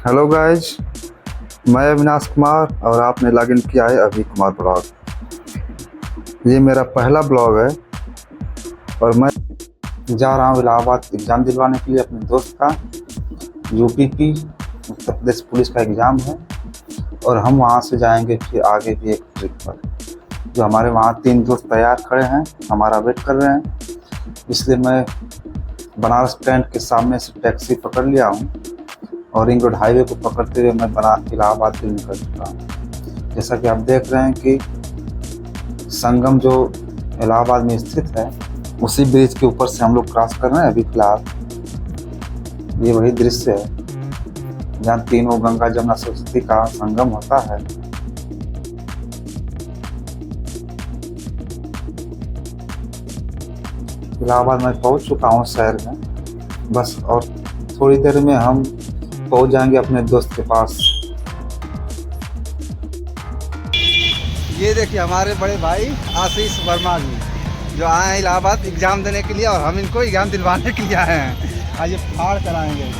Hello guys, मैं अविनाश कुमार और आपने लॉगिन किया है अभी कुमार ब्लॉग। ये मेरा पहला ब्लॉग है और मैं जा रहा हूँ इलाहाबाद एग्ज़ाम दिलवाने के लिए अपने दोस्त का। यूपीपी उत्तर प्रदेश पुलिस का एग्ज़ाम है और हम वहाँ से जाएंगे फिर आगे भी एक ट्रिप पर। जो हमारे वहाँ 3 दोस्त तैयार खड़े हैं, हमारा वेट कर रहे हैं, इसलिए मैं बनारस कैंट के सामने से टैक्सी पकड़ लिया हूँ और रिंग रोड हाईवे को पकड़ते हुए मैं इलाहाबाद के लिए निकल चुका हूँ। जैसा कि आप देख रहे हैं कि संगम जो इलाहाबाद में स्थित है उसी ब्रिज के ऊपर से हम लोग क्रॉस कर रहे हैं। अभी फिलहाल ये वही दृश्य है जहाँ तीनों गंगा जमुना सरस्वती का संगम होता है। इलाहाबाद में पहुँच चुका हूँ शहर में, बस और थोड़ी देर में हम पहुंच जाएंगे अपने दोस्त के पास। ये देखिए हमारे बड़े भाई आशीष वर्मा जी जो आए हैं इलाहाबाद एग्ज़ाम देने के लिए और हम इनको एग्ज़ाम दिलवाने के लिए आए हैं। आज ये फाड़ कराएंगे।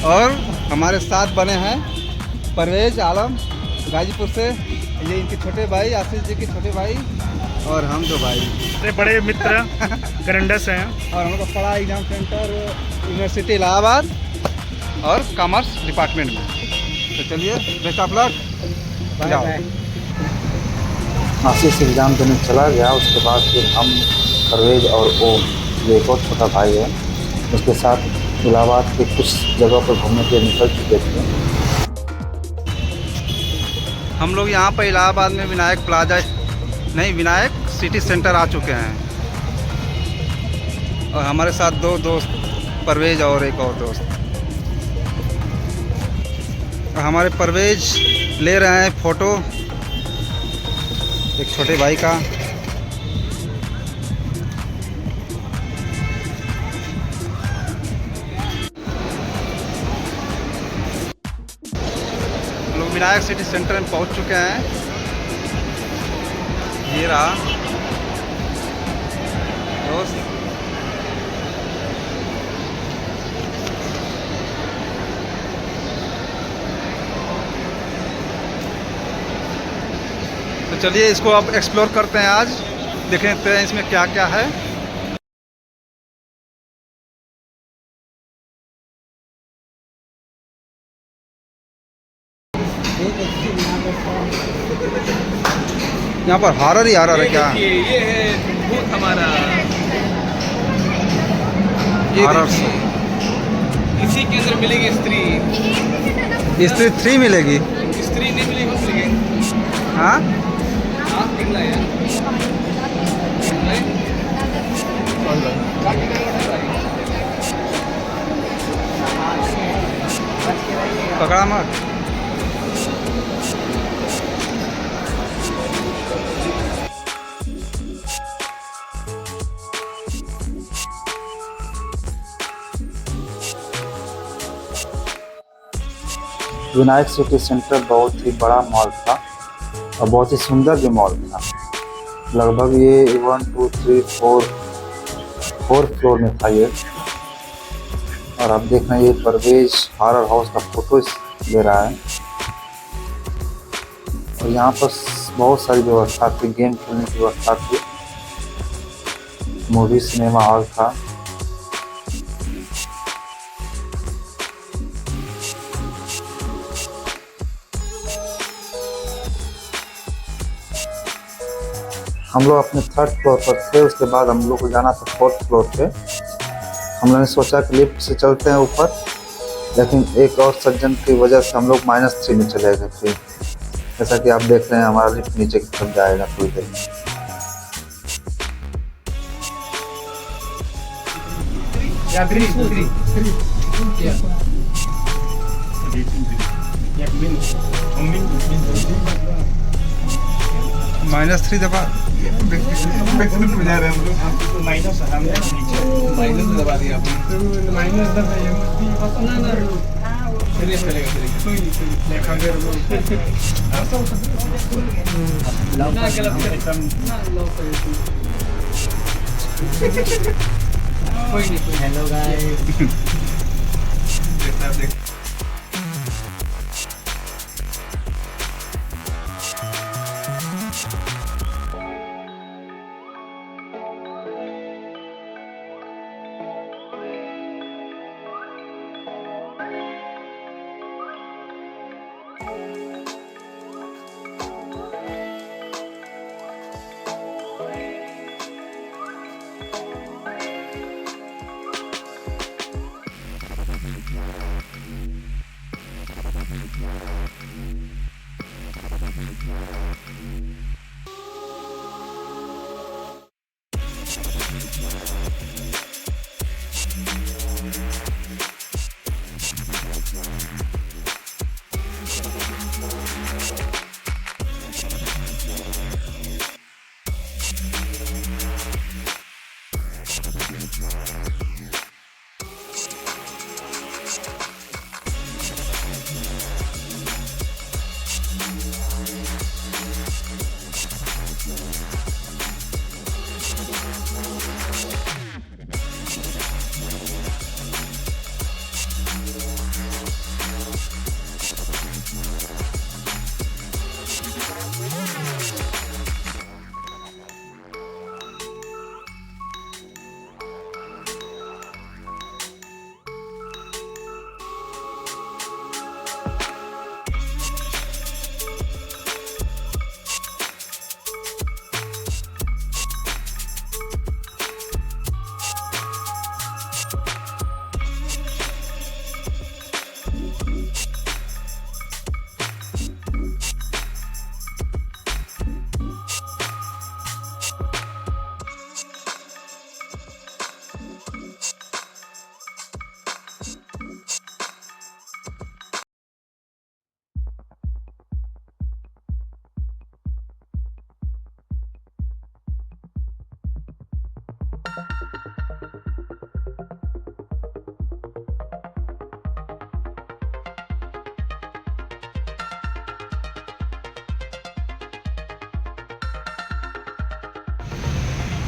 और हमारे साथ बने हैं परवेज आलम गाजीपुर से, ये इनके छोटे भाई आशीष जी के छोटे भाई और हम 2 भाई अरे बड़े मित्र गरंडस हैं। और हम लोग पढ़ा एग्ज़ाम सेंटर यूनिवर्सिटी इलाहाबाद और कॉमर्स डिपार्टमेंट में। तो चलिए बेस्ट ऑफ लक। जाओ। आशीष एग्ज़ाम देने चला गया, उसके बाद फिर हम परवेज और ओम, जो एक और छोटा भाई है, उसके साथ इलाहाबाद के कुछ जगहों पर घूमने के लिए निकल चुके थे। हम लोग यहाँ पर इलाहाबाद में विनायक प्लाजा नहीं विनायक सिटी सेंटर आ चुके हैं और हमारे साथ 2 दोस्त परवेज और एक और दोस्त। हमारे परवेज ले रहे हैं फ़ोटो एक छोटे भाई का। हम लोग विनायक सिटी सेंटर में पहुंच चुके हैं। ये रहा दोस्त। तो चलिए इसको अब एक्सप्लोर करते हैं, आज देखते हैं इसमें क्या क्या है। यहाँ पर हॉरर ही हॉरर है क्या? ये है भूत हमारा। ये हॉरर इसी के अंदर मिलेगी स्त्री। स्त्री 3 मिलेगी? स्त्री नहीं मिलेगी, बस मिलेगी। हाँ निकला यार। पकड़ा मत। विनायक सिटी सेंटर बहुत ही बड़ा मॉल था और बहुत ही सुंदर भी मॉल था। लगभग ये 1 2 3 4 फ्लोर में था ये। और आप देख रहे हैं ये परवेज हॉरर हाउस का फोटो ले रहा है। और यहाँ पर बहुत सारी व्यवस्था थी, गेम खेलने की व्यवस्था थी, मूवी सिनेमा हॉल था। हम लोग अपने 3rd फ्लोर पर थे, उसके बाद हम लोग को जाना था 4th फ्लोर पे। हम लोगों ने सोचा कि लिफ्ट से चलते हैं ऊपर, लेकिन एक और सज्जन की वजह से हम लोग -3 में चले गए थे। जैसा कि आप देख रहे हैं हमारा लिफ्ट नीचे की तरफ जाएगा थोड़ी देर में। -3 दबा जा रहे हैं हम लोग। माइनस दबा दिया आपने। माइनस चलिए हेलो गाइस।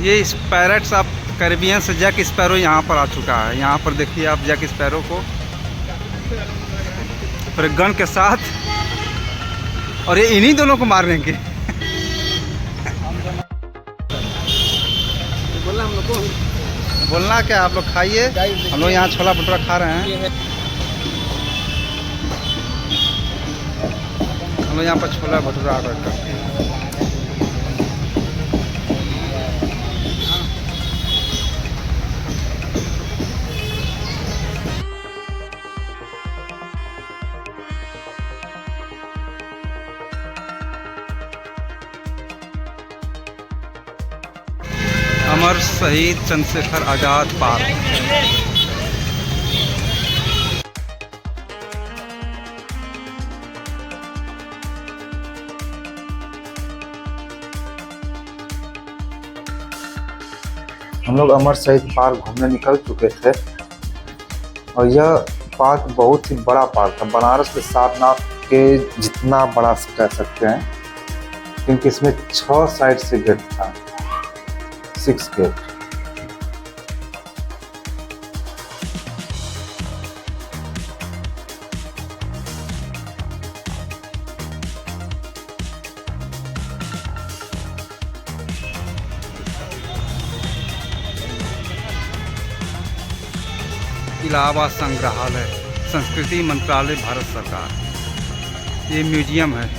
ये पैरट्स आप कैरिबियन से जैक स्पैरो यहाँ पर आ चुका है। यहाँ पर देखिए आप जैक स्पैरो को और एक गन के साथ, और ये इन्हीं दोनों को मारने के। बोलना क्या, आप लोग खाइए, हम लोग यहाँ छोला भटूरा खा रहे हैं। हम लोग यहाँ पर छोला भटूरा ऑर्डर करते हैं। अमर शहीद चंद्रशेखर आज़ाद पार्क। हम लोग अमर शहीद पार्क घूमने निकल चुके थे और यह पार्क बहुत ही बड़ा पार्क है, बनारस के सारनाथ के जितना बड़ा कह सकते हैं, क्योंकि इसमें 6 साइड से गेट था, 6 गेट। इलाहाबाद संग्रहालय, संस्कृति मंत्रालय, भारत सरकार। ये म्यूजियम है।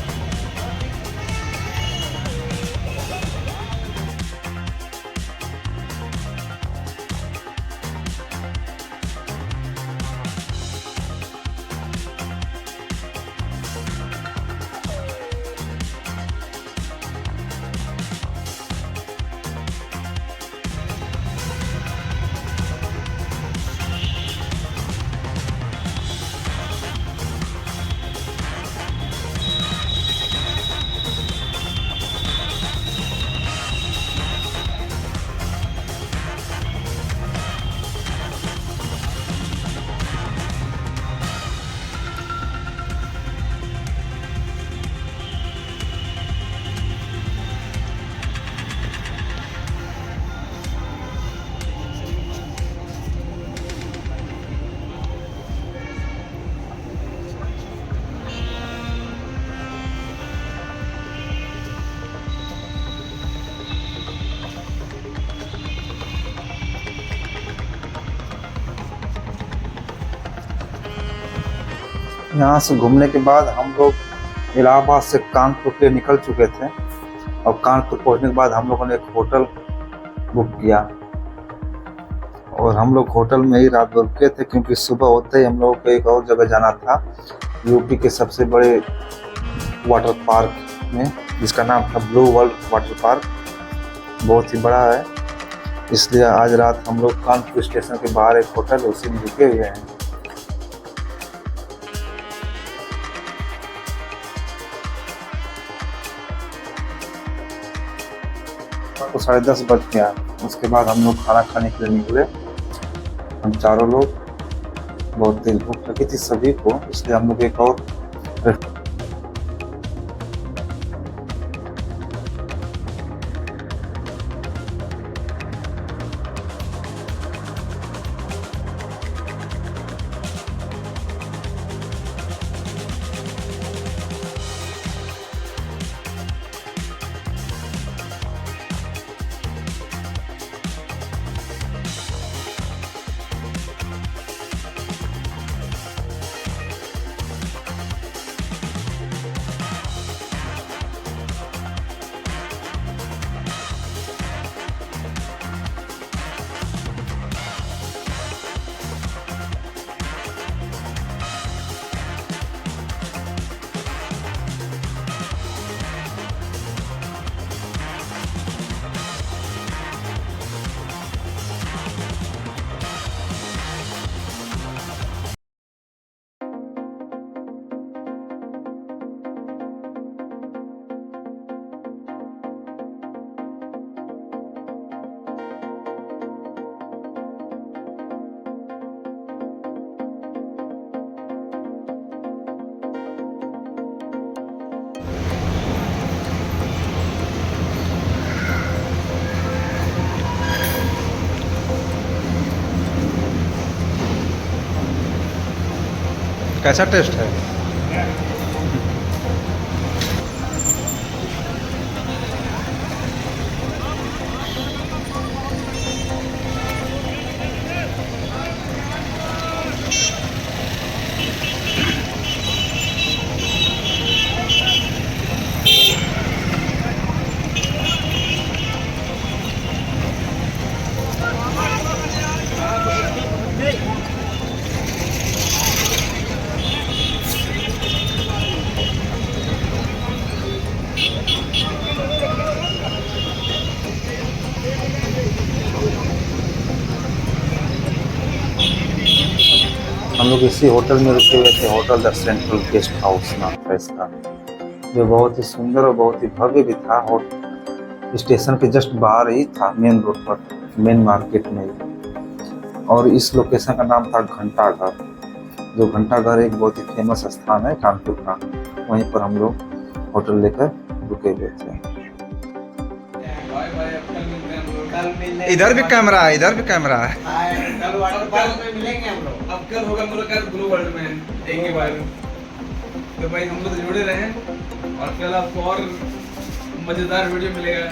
यहाँ से घूमने के बाद हम लोग इलाहाबाद से कानपुर के लिए निकल चुके थे और कानपुर पहुँचने के बाद हम लोगों ने एक होटल बुक किया और हम लोग होटल में ही रात भर रुके थे, क्योंकि सुबह होते ही हम लोगों को एक और जगह जाना था, यूपी के सबसे बड़े वाटर पार्क में, जिसका नाम था ब्लू वर्ल्ड वाटर पार्क। बहुत ही बड़ा है, इसलिए आज रात हम लोग कानपुर स्टेशन के बाहर एक होटल उसी में रुके हुए हैं। तो 10:30 बज गया। उसके बाद हम लोग खाना खाने के लिए निकले। हम चारों लोग, बहुत तेज भूख लगी थी सभी को, इसलिए हम लोग एक और कैसा टेस्ट है? हम लोग इसी होटल में रुके हुए थे, hotel the central guest house नाम था इसका, जो बहुत ही सुंदर और बहुत ही भव्य भी था। स्टेशन के जस्ट बाहर ही था, मेन रोड पर, मेन मार्केट में ही। और इस लोकेशन का नाम था घंटाघर, जो घंटाघर एक बहुत ही फेमस स्थान है कानपुर का। वहीं पर हम लोग होटल लेकर रुके हुए थे। इधर भी कैमरा है, इधर भी कैमरा है। कल वाटर पार्क में मिलेंगे हम लोग। अब कल होगा मुलाकात ब्लू वर्ल्ड में एक ही बार। तो भाई हम लोग जुड़े रहें और कल आपको और मजेदार वीडियो मिलेगा।